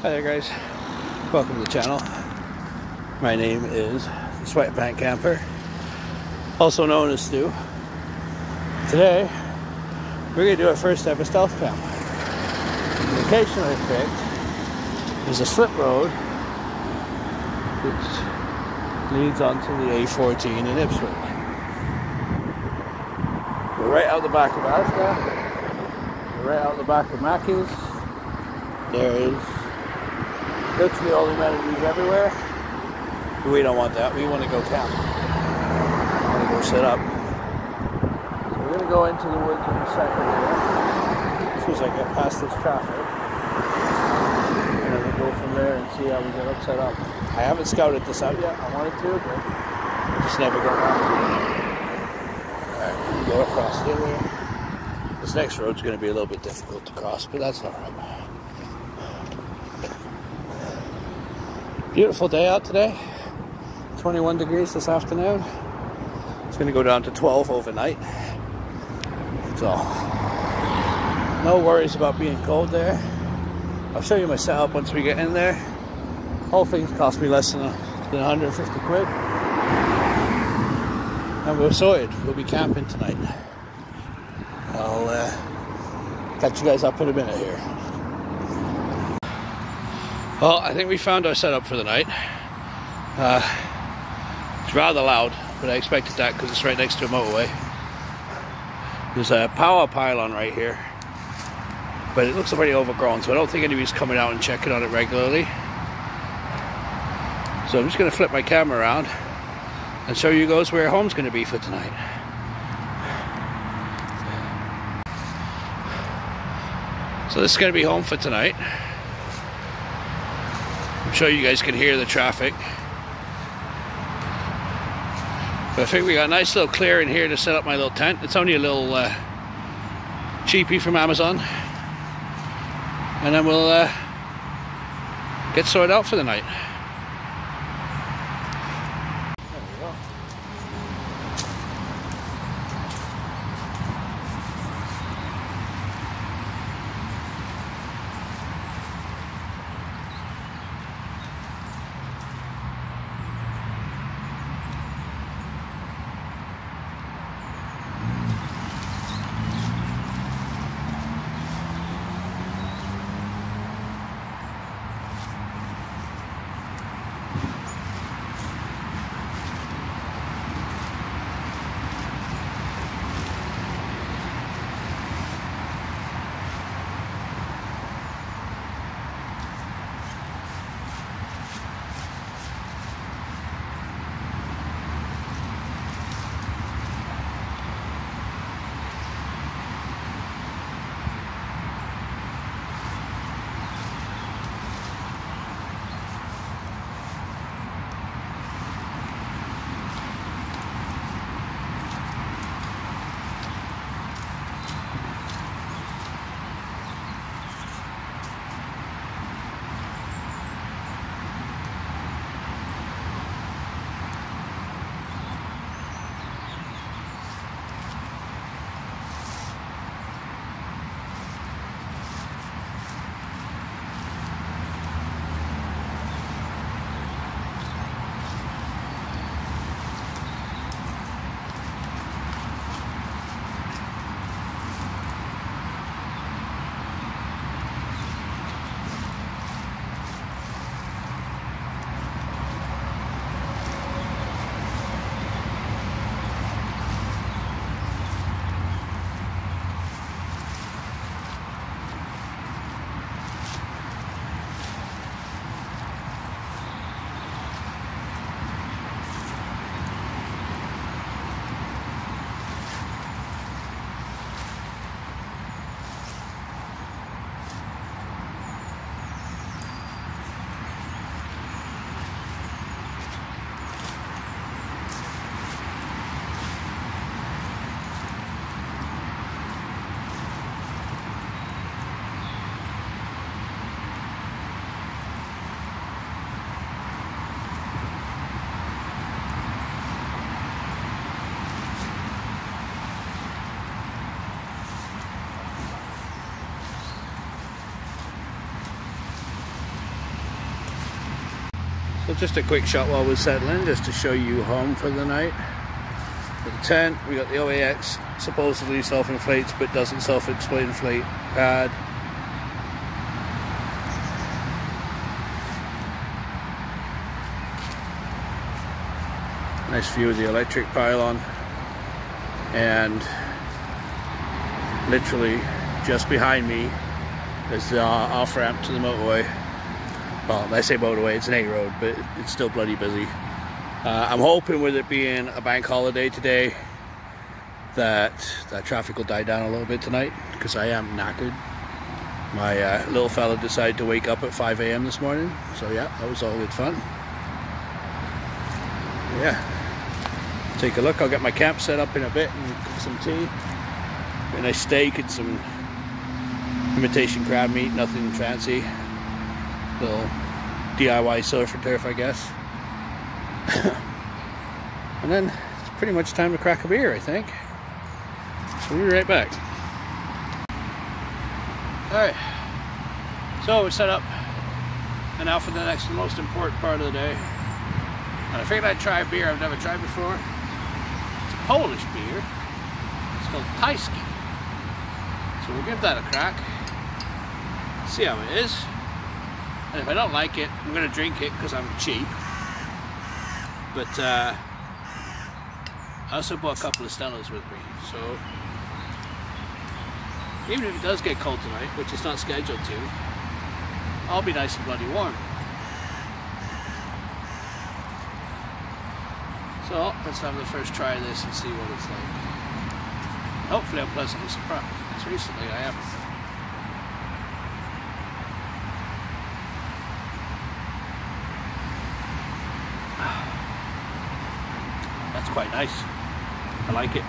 Hi there guys, welcome to the channel. My name is the Sweatpant Camper, also known as Stu. Today we're going to do our first ever stealth camp. The location I picked is a slip road which leads onto the A14 in Ipswich. We're right out the back of Asda, we're right out the back of Mackey's. There is literally all the amenities everywhere. But we don't want that. We want to go camp. We want to go set up. So we're going to go into the woods in a second here. As soon as I get past this traffic. And then we'll go from there and see how we get up set up. I haven't scouted this out yet. I wanted to, but I just never got around to it. Alright, we go across here. This next road's going to be a little bit difficult to cross, but that's alright. Beautiful day out today. 21 degrees this afternoon. It's going to go down to 12 overnight. So, no worries about being cold there. I'll show you my setup once we get in there. Whole thing's cost me less than 150 quid. And we're sorted. We'll be camping tonight. I'll catch you guys up in a minute here. Well, I think we found our setup for the night. It's rather loud, but I expected that because it's right next to a motorway. There's a power pylon right here, but it looks already overgrown, so I don't think anybody's coming out and checking on it regularly. So I'm just going to flip my camera around and show you guys where home's going to be for tonight. So this is going to be home for tonight. I'm sure you guys can hear the traffic. But I think we got a nice little clearing here to set up my little tent. It's only a little cheapie from Amazon. And then we'll get sorted out for the night. There we go. So just a quick shot while we're settling, just to show you home for the night. With the tent, we got the OAX, supposedly self-inflates but doesn't self-inflate pad. Nice view of the electric pylon, and literally just behind me is the off-ramp to the motorway. Well, I say motorway, it's an A road, but it's still bloody busy. I'm hoping with it being a bank holiday today that traffic will die down a little bit tonight, because I am knackered. My little fella decided to wake up at 5 a.m. this morning, so yeah, that was all good fun. Yeah. Take a look. I'll get my camp set up in a bit and cook some tea. A nice steak and some imitation crab meat, nothing fancy. Little DIY surf and turf, I guess. And then it's pretty much time to crack a beer, I think. So we'll be right back. Alright, so we're set up, and now for the next, the most important part of the day. And I figured I'd try a beer I've never tried before. Polish beer. It's called Tajski. So we'll give that a crack, see how it is, and if I don't like it, I'm going to drink it because I'm cheap. But I also bought a couple of Stellas with me, so even if it does get cold tonight, which it's not scheduled to, I'll be nice and bloody warm. So let's have the first try of this and see what it's like. Hopefully I'm pleasantly surprised, because recently I haven't. That's quite nice. I like it.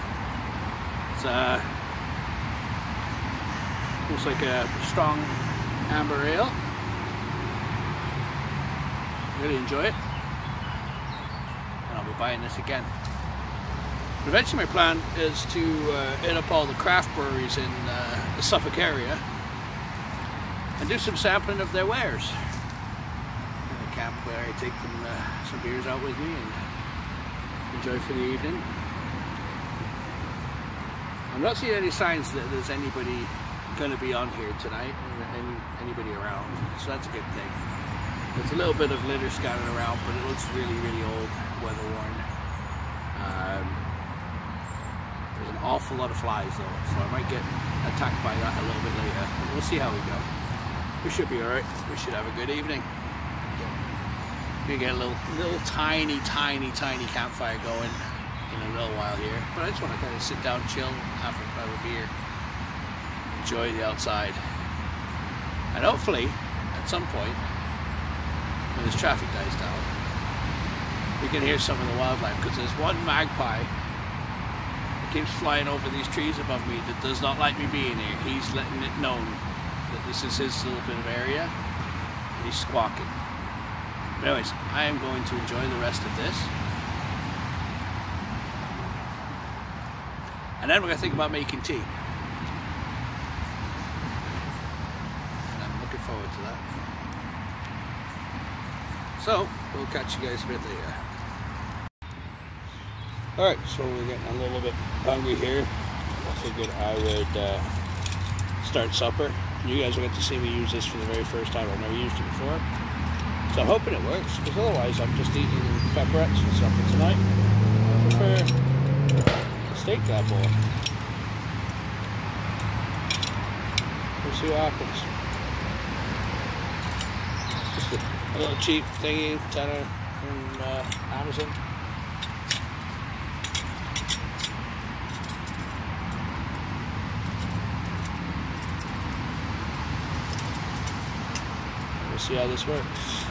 It's looks like a strong amber ale. Really enjoy it. I'll be buying this again. But eventually my plan is to hit up all the craft breweries in the Suffolk area and do some sampling of their wares. In a camp where I take them some beers out with me and enjoy for the evening. I'm not seeing any signs that there's anybody going to be on here tonight, or anybody around, so that's a good thing. There's a little bit of litter scattered around, but it looks really, really old, weather worn. There's an awful lot of flies though, so I might get attacked by that a little bit later. But we'll see how we go. We should be alright. We should have a good evening. We get a little tiny campfire going in a little while here. But I just want to kind of sit down, chill, have a beer, enjoy the outside, and hopefully at some point, when this traffic dies down, we can hear some of the wildlife, because there's one magpie that keeps flying over these trees above me that does not like me being here. He's letting it known that this is his little bit of area, and he's squawking. But anyways, I am going to enjoy the rest of this, and then we're going to think about making tea, and I'm looking forward to that. So, we'll catch you guys a bit later. Alright, so we're getting a little bit hungry here. I figured I would start supper. You guys will get to see me use this for the very first time. I've never used it before. So I'm hoping it works, because otherwise I'm just eating pepperettes for supper tonight. I prefer a steak that bowl. We'll see what happens. Just a little cheap thingy, tenner from Amazon. We'll see how this works.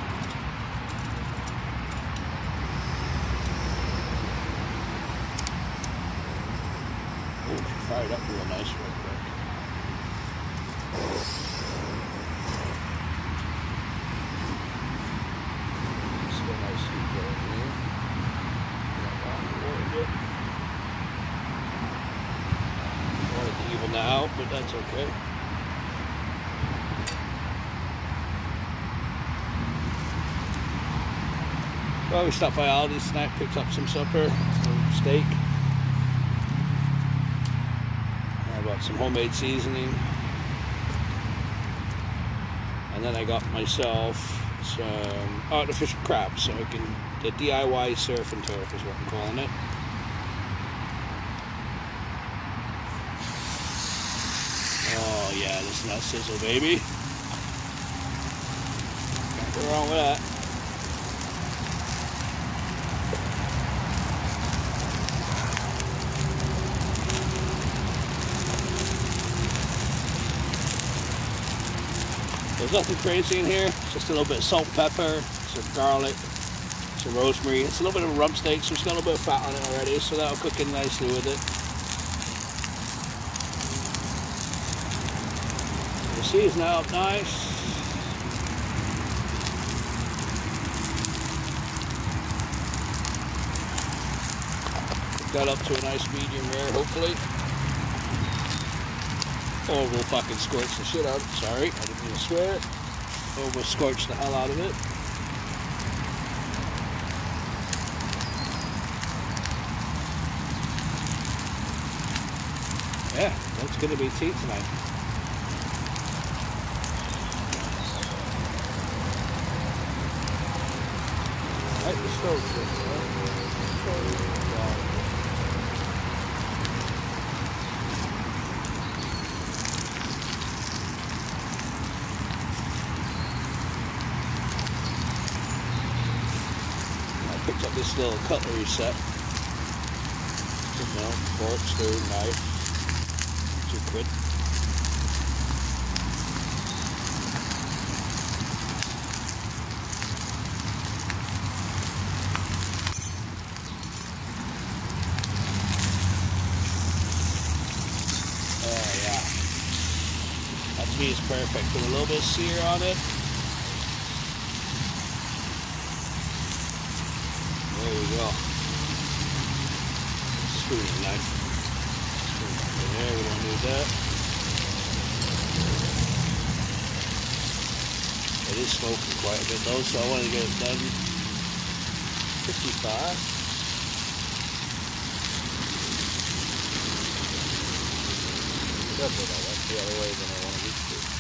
Oh, she fired up real nice real quick. Out, but that's okay. Well, we stopped by Aldi's tonight, picked up some supper, some steak. I bought some homemade seasoning. And then I got myself some artificial crabs, so I can, the DIY surf and turf is what I'm calling it. Oh yeah, listen to that sizzle, baby. Can't go wrong with that. There's nothing crazy in here, it's just a little bit of salt, pepper, some garlic, some rosemary. It's a little bit of a rump steak, so it's got a little bit of fat on it already, so that'll cook in nicely with it. The season out nice. Got up to a nice medium rare, hopefully. Or we'll fucking scorch the shit out of it. Sorry, I didn't mean to swear. Or we'll scorch the hell out of it. Yeah, that's gonna be tea tonight. Right, the stove's good, right? Picked up this little cutlery set. You know, fork, spoon, knife. £2. Oh yeah. That to me is perfect. Put a little bit of sear on it. There we go. Spoon and knife. Spoon back in there, we don't need that. It is smoking quite a bit though, so I want to get it done. 55. That's the other way than I want to reach to.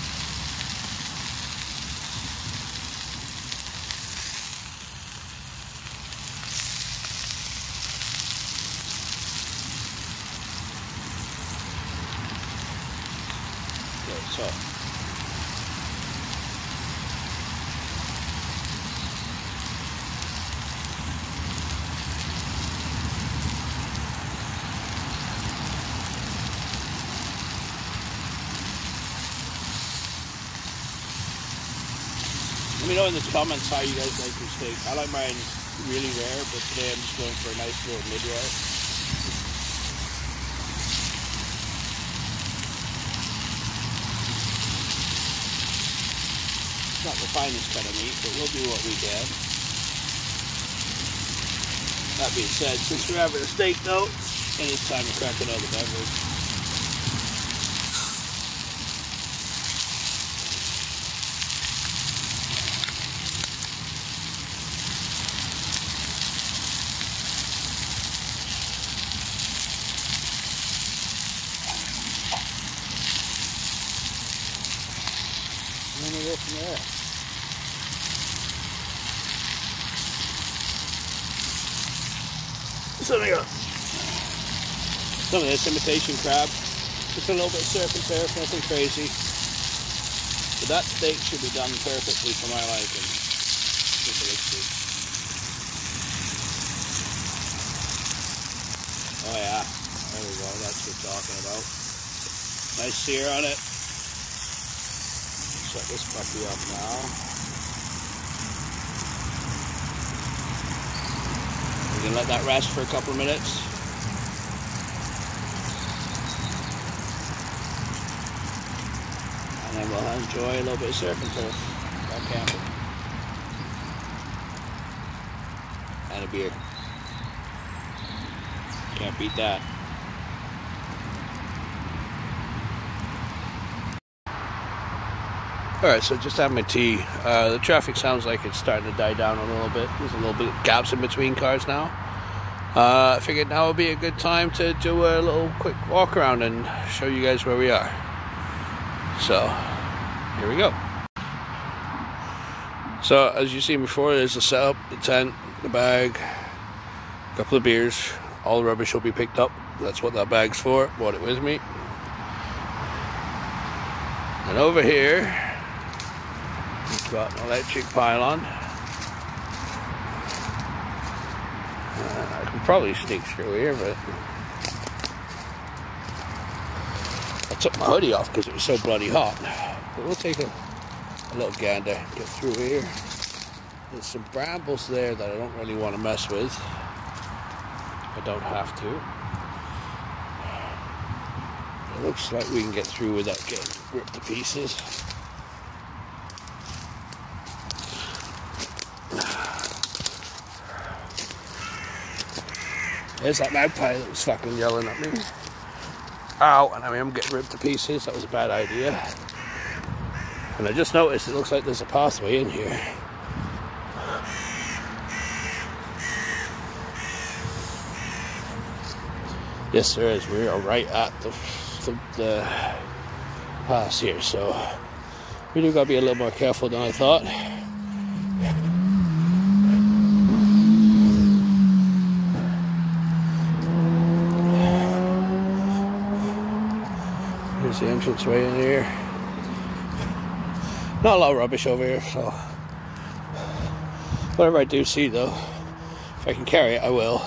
So, let me know in the comments how you guys like your steak. I like mine really rare, but today I'm just going for a nice little mid-rare. Not the finest cut of meat, but we'll do what we can. That being said, since we're having a steak though, it is time to crack another beverage. And then we go from there. So there you go. Some of this imitation crab. Just a little bit of surf and turf, nothing crazy. But that steak should be done perfectly for my liking. Just a look see. Oh yeah, there we go, that's what we're talking about. Nice sear on it. Set this puppy up now. We can let that rest for a couple of minutes. And then we'll enjoy a little bit of surf and turf while camping. And a beer. Can't beat that. Alright, so just had my tea. The traffic sounds like it's starting to die down a little bit. There's a little bit of gaps in between cars now. I figured now would be a good time to do a little quick walk around and show you guys where we are. So, here we go. So, as you've seen before, there's the setup, the tent, the bag, a couple of beers. All the rubbish will be picked up. That's what that bag's for. Brought it with me. And over here, we've got an electric pylon. I can probably sneak through here, but I took my hoodie off because it was so bloody hot. But we'll take a little gander, get through here. There's some brambles there that I don't really want to mess with. I don't have to. It looks like we can get through without getting ripped to pieces. There's that magpie that was fucking yelling at me. Ow, and I mean, I'm getting ripped to pieces. That was a bad idea. And I just noticed it looks like there's a pathway in here. Yes, there is. We are right at the pass here, so we do gotta be a little more careful than I thought. Here's the entranceway in here. Not a lot of rubbish over here, so whatever I do see, though, if I can carry it, I will.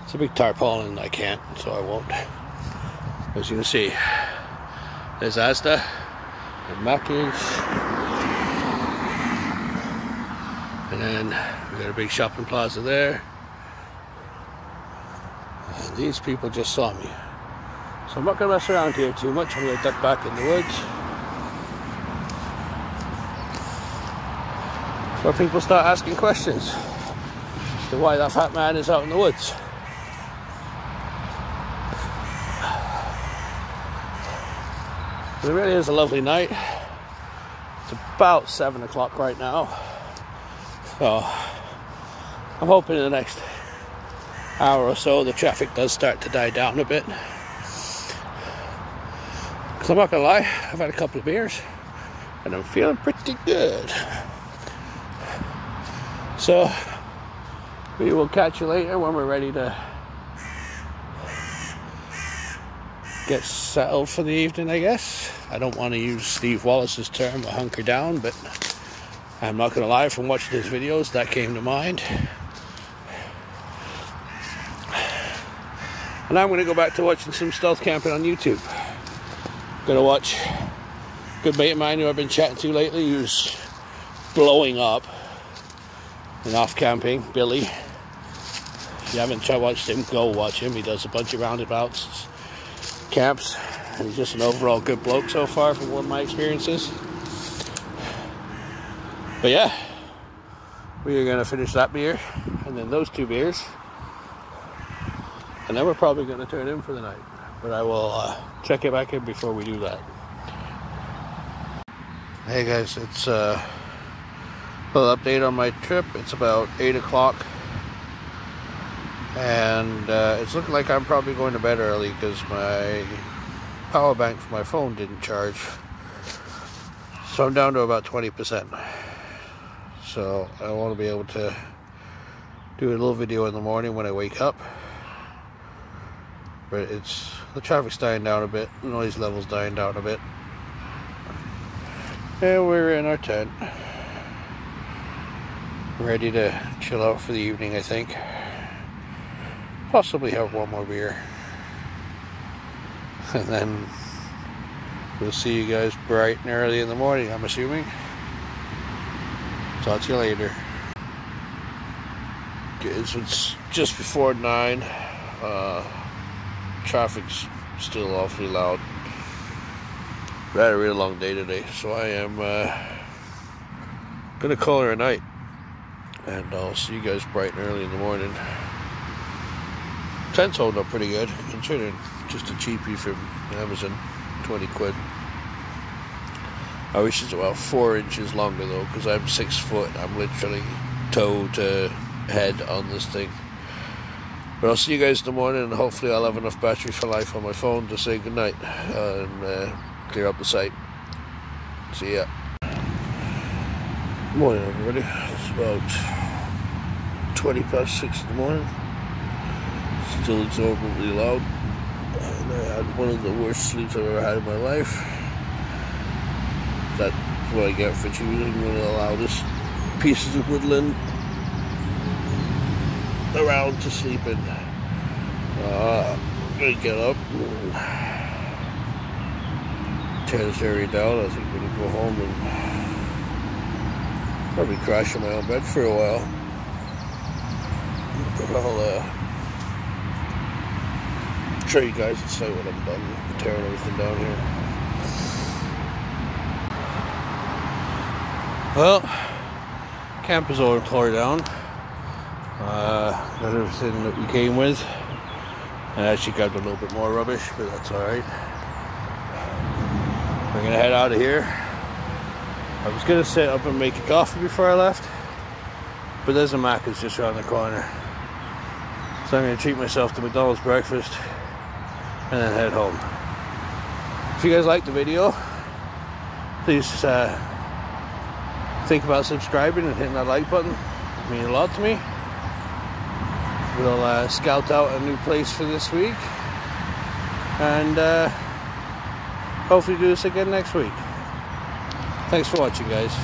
It's a big tarpaulin, I can't, so I won't. As you can see, there's Asda and Mackey's, and then we got a big shopping plaza there. And these people just saw me, so I'm not going to mess around here too much. I'm going to duck back in the woods before people start asking questions as to why that fat man is out in the woods. It really is a lovely night. It's about 7 o'clock right now. So I'm hoping in the next hour or so the traffic does start to die down a bit. Because I'm not gonna lie, I've had a couple of beers and I'm feeling pretty good. So we will catch you later when we're ready to get settled for the evening, I guess. I don't want to use Steve Wallace's term of hunker down, but I'm not going to lie, from watching his videos, that came to mind. And I'm going to go back to watching some stealth camping on YouTube. Going to watch a good mate of mine who I've been chatting to lately, who's blowing up in off camping, Billy. If you haven't watched him, go watch him. He does a bunch of roundabouts, camps, and he's just an overall good bloke so far from one of my experiences. But yeah, we are going to finish that beer and then those 2 beers, and then we're probably going to turn in for the night, but I will check it back in before we do that. Hey guys, it's a little update on my trip. It's about 8 o'clock. And it's looking like I'm probably going to bed early because my power bank for my phone didn't charge. So I'm down to about 20%. So I want to be able to do a little video in the morning when I wake up. But the traffic's dying down a bit, the noise level's dying down a bit. And we're in our tent, ready to chill out for the evening, I think. Possibly have one more beer. And then we'll see you guys bright and early in the morning, I'm assuming. Talk to you later. Okay, so it's just before 9. Traffic's still awfully loud. We had a really long day today, so I am gonna call her a night. And I'll see you guys bright and early in the morning. Tent's holding up pretty good, considering just a cheapie from Amazon, 20 quid. I wish it's about 4 inches longer though, because I'm 6 foot. I'm literally toe to head on this thing. But I'll see you guys in the morning, and hopefully I'll have enough battery for life on my phone to say goodnight and clear up the site. See ya. Morning everybody. It's about 6:20 in the morning. Still exorbitantly loud. And I had one of the worst sleeps I've ever had in my life. That's what I get for choosing one of the loudest pieces of woodland around to sleep in. I'm gonna get up and tear this area down. I think I'm gonna go home and probably crash in my own bed for a while. But I'll show you guys the site when I'm done tearing everything down here. Well, camp is all tore down. Got everything that we came with. I actually grabbed a little bit more rubbish, but that's alright. We're gonna head out of here. I was gonna sit up and make a coffee before I left, but there's a Macca's just around the corner. So I'm gonna treat myself to McDonald's breakfast and then head home. If you guys liked the video, please think about subscribing and hitting that like button. It means a lot to me. We'll scout out a new place for this week, and hopefully do this again next week. Thanks for watching, guys.